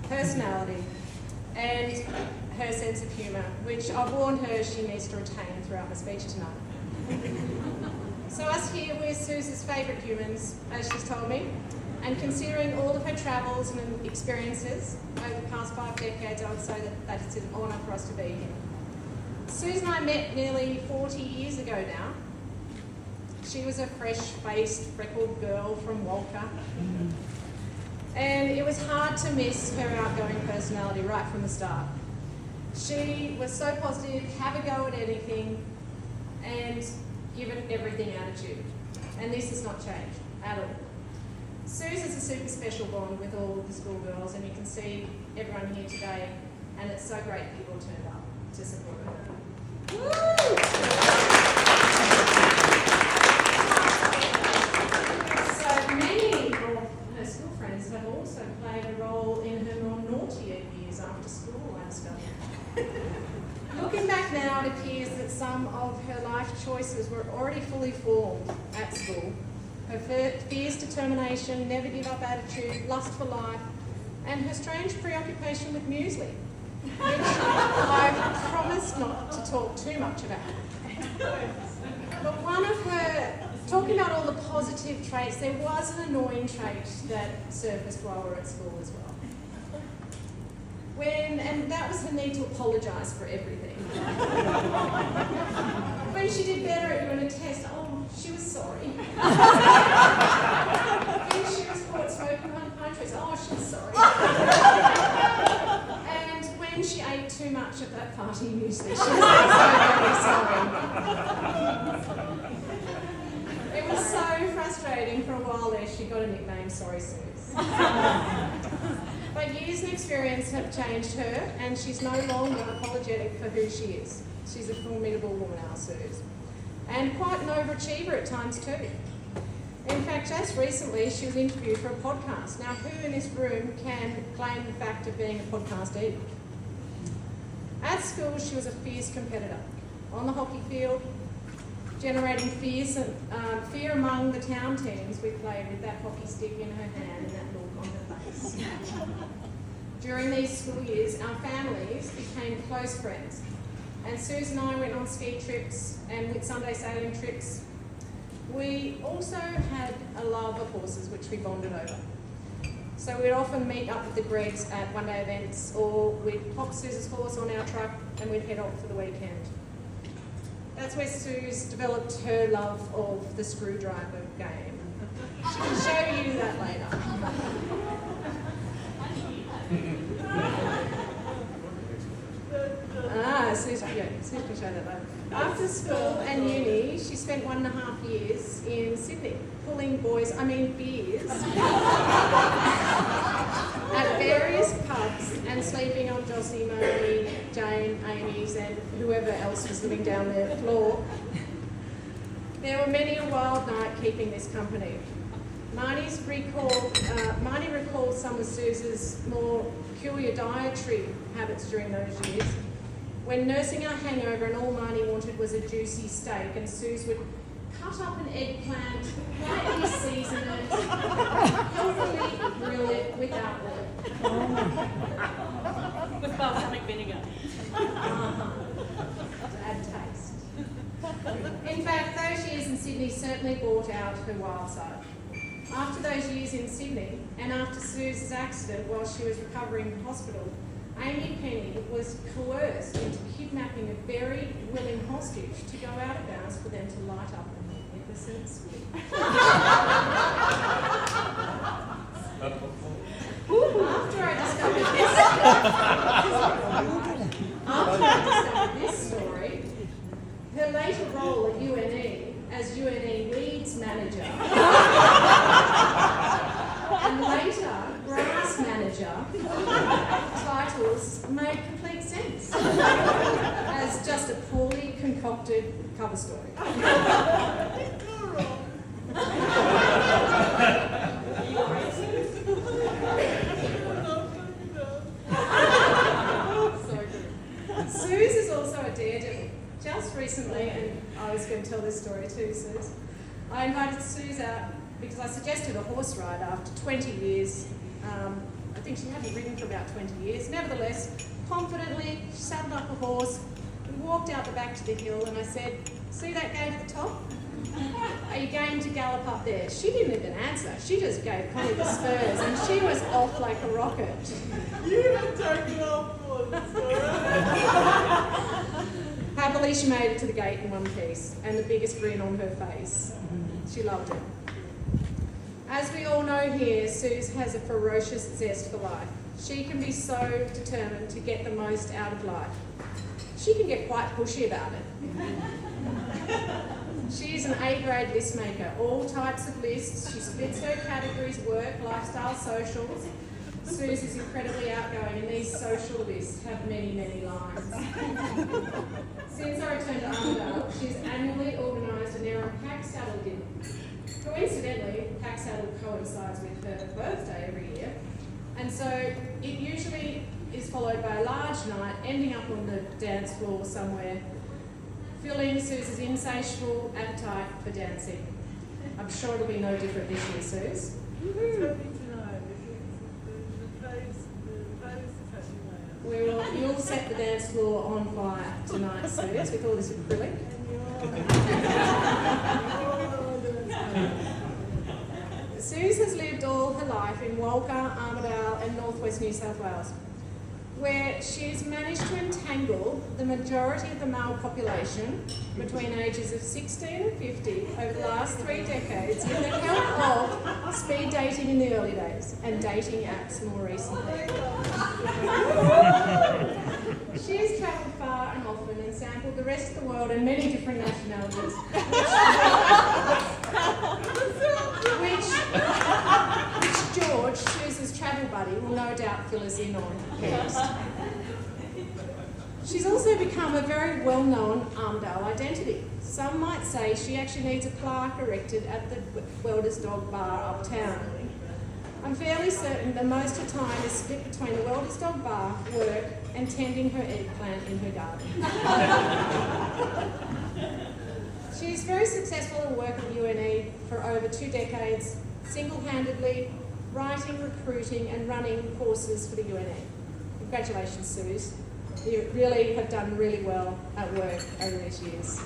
personality, and her sense of humour, which I've warned her she needs to retain throughout my speech tonight. So us here, we're Suze's favourite humans, as she's told me, and considering all of her travels and experiences over the past 5 decades, I would say that it's an honour for us to be here. Suze and I met nearly 40 years ago now. She was a fresh-faced, freckled girl from Walker. And it was hard to miss her outgoing personality right from the start. She was so positive, have a go at anything, and give an everything attitude. And this has not changed at all. Suze is a super special bond with all of the schoolgirls, and you can see everyone here today, and it's so great people turned up to support her. Woo! So many of her school friends have also played a role in her more naughtier years after school and stuff. Looking back now, it appears that some of her life choices were already fully formed at school. Her fierce determination, never give up attitude, lust for life, and her strange preoccupation with muesli, which I promise not to talk too much about. But one of her, talking about all the positive traits, there was an annoying trait that surfaced while we were at school as well. And that was her need to apologise for everything. When she did better at doing a test, she was sorry. When she was caught smoking on pine trees, she was sorry. And when she ate too much at that party muesli, she was so very sorry. It was so frustrating for a while there, she got a nickname, Sorry Suze. But years and experience have changed her, and she's no longer apologetic for who she is. She's a formidable woman, our Suze. And quite an overachiever at times too. In fact, just recently she was interviewed for a podcast. Now, who in this room can claim the fact of being a podcastee? At school, she was a fierce competitor. On the hockey field, generating fear among the town teams we played with that hockey stick in her hand and that look on her face. During these school years, our families became close friends. And Suze and I went on ski trips and with Sunday sailing trips. We also had a love of horses, which we bonded over. So we'd often meet up with the Gregs at one-day events, or we'd pop Suze's horse on our truck and we'd head off for the weekend. That's where Suze developed her love of the screwdriver game. She can show you that later. Suze can show that later. After school and uni, she spent 1.5 years in Sydney, pulling beers, at various pubs and sleeping on Jossie, Marie, Jane, Amy's and whoever else was living down their floor. There were many a wild night keeping this company. Marnie recalled some of Suze's more peculiar dietary habits during those years. When nursing our hangover and all Marnie wanted was a juicy steak, and Suze would cut up an eggplant, lightly season it, healthily grill it without oil. With balsamic vinegar. To add taste. In fact, those years in Sydney certainly brought out her wild side. After those years in Sydney, and after Suze's accident while she was recovering in hospital, Amy Penny was coerced into kidnapping a very willing hostage to go out of bounds for them to light up a magnificent swing. After I discovered this story, her later role at UNE as UNE Leeds manager and later grass manager titles made complete sense as just a poorly concocted cover story. Suze is also a daredevil. Just recently, and I was going to tell this story too, Suze, I invited Suze out because I suggested a horse ride after 20 years. think she hadn't ridden for about 20 years. Nevertheless, confidently, she saddled up a horse. We walked out the back to the hill and I said, "See that gate at the top? Are you game to gallop up there?" She didn't even answer. She just gave Connie the spurs and she was off like a rocket. You had taken off once, Happily, she made it to the gate in one piece and the biggest grin on her face. She loved it. As we all know here, Suze has a ferocious zest for life. She can be so determined to get the most out of life. She can get quite pushy about it. She is an A-grade list maker, all types of lists. She splits her categories: work, lifestyle, socials. Suze is incredibly outgoing and these social lists have many, many lines. Since I returned to Armidale, she's annually organised an Erin pack saddle dinner. Coincidentally, pack saddle coincides with her birthday every year, and so it usually is followed by a large night, ending up on the dance floor somewhere, filling Suze's insatiable appetite for dancing. I'm sure it'll be no different this year, Suze. You'll set the dance floor on fire tonight, Suze, with all this acrylic. Suze has lived all her life in Walker, Armidale and northwest New South Wales, where she's managed to entangle the majority of the male population between ages of 16 and 50 over the last 3 decades with the help of speed dating in the early days and dating apps more recently. She has travelled far and often and sampled the rest of the world and many different nationalities, which George, Suze's travel buddy, will no doubt fill us in on next. She's also become a very well-known Armidale identity. Some might say she actually needs a plaque erected at the Welder's Dog Bar uptown. I'm fairly certain that most of her time is split between the Welder's Dog Bar, work, and tending her eggplant in her garden. She's very successful in work at UNE for over 2 decades, single-handedly writing, recruiting and running courses for the UNE. Congratulations, Suze. You really have done really well at work over these years.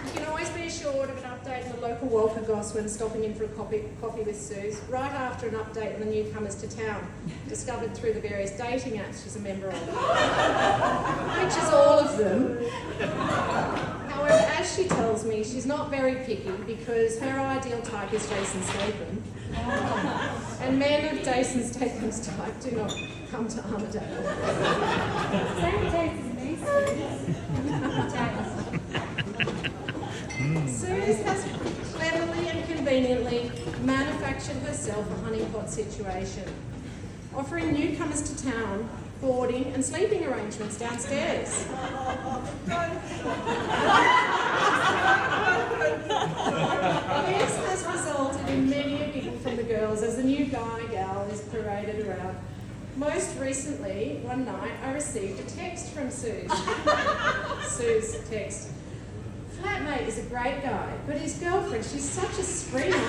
You can always be assured of an update on the local Walker goss when stopping in for a coffee with Suze, right after an update on the newcomers to town, discovered through the various dating apps she's a member of, which is all of them. However, as she tells me, she's not very picky because her ideal type is Jason Statham. And men of Jason Statham's type do not come to Armidale. Same taste as me, Suze has cleverly and conveniently manufactured herself a honeypot situation, offering newcomers to town boarding and sleeping arrangements downstairs. This has resulted in many a giggle from the girls as the new guy-gal is paraded around. Most recently, one night, I received a text from Suze. Suze text. "Flatmate is a great guy, but his girlfriend, she's such a screamer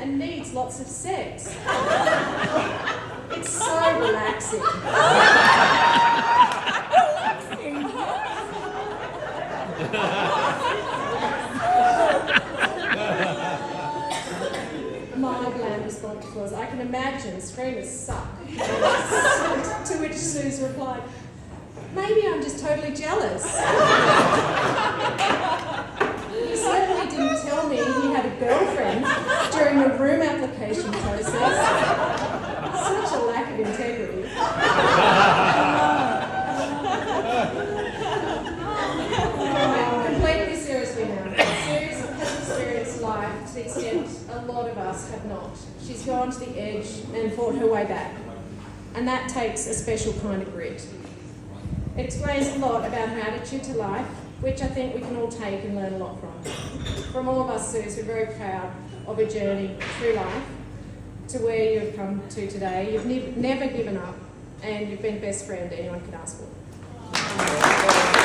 and needs lots of sex. It's so relaxing." My bland response was, "I can imagine screamers suck." To which Suze replied, "Maybe I'm just totally jealous." He certainly didn't tell me he had a girlfriend during the room application process. Such a lack of integrity. Completely seriously now, Suze has experienced life to the extent a lot of us have not. She's gone to the edge and fought her way back. And that takes a special kind of grit. It explains a lot about her attitude to life, which I think we can all take and learn a lot from. from all of us, Suze, we're very proud of your journey through life to where you've come to today. You've never given up, and you've been the best friend anyone could ask for.